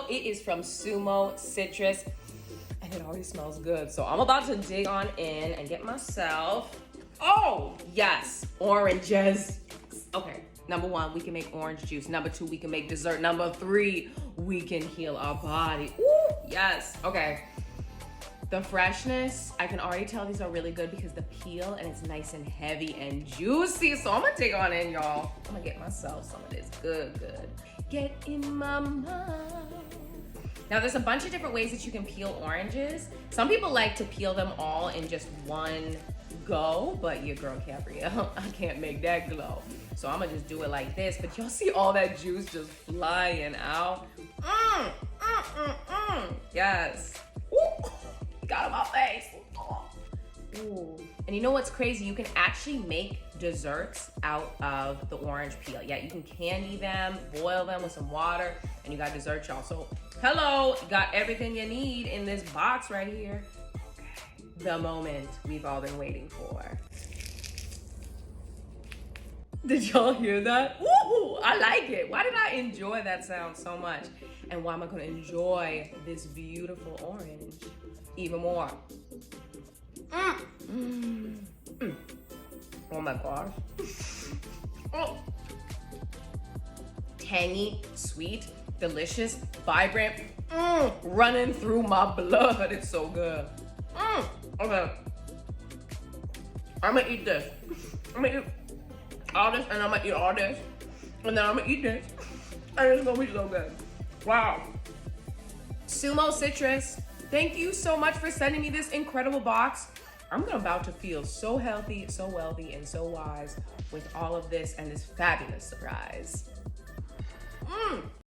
mango. It is from Sumo Citrus, and it already smells good. So I'm about to dig on in and get myself, oh yes, oranges. Okay, number one, we can make orange juice. Number two, we can make dessert. Number three, we can heal our body. Ooh, yes, okay. The freshness, I can already tell these are really good because the peel and it's nice and heavy and juicy. So I'm gonna dig on in, y'all. I'm gonna get myself some of this good. Get in my mouth. Now there's a bunch of different ways that you can peel oranges. Some people like to peel them all in just one go, but your girl Gabrielle, I can't make that glow. So I'm gonna just do it like this, but y'all see all that juice just flying out? Yes. Ooh. Got on my face. Ooh. And you know what's crazy? You can actually make desserts out of the orange peel. Yeah, you can candy them, boil them with some water, and you got dessert, y'all. So, hello, you got everything you need in this box right here. Okay. The moment we've all been waiting for. Did y'all hear that? Woo! I like it. Why did I enjoy that sound so much? And why am I gonna enjoy this beautiful orange even more? Oh my gosh. Oh. Tangy, sweet, delicious, vibrant, running through my blood. It's so good. Okay. I'm gonna eat this. I'm gonna eat all this, and I'm gonna eat all this, and then I'm gonna eat this, and it's gonna be so good. Wow. Sumo Citrus, thank you so much for sending me this incredible box. I'm about to feel so healthy, so wealthy, and so wise with all of this and this fabulous surprise.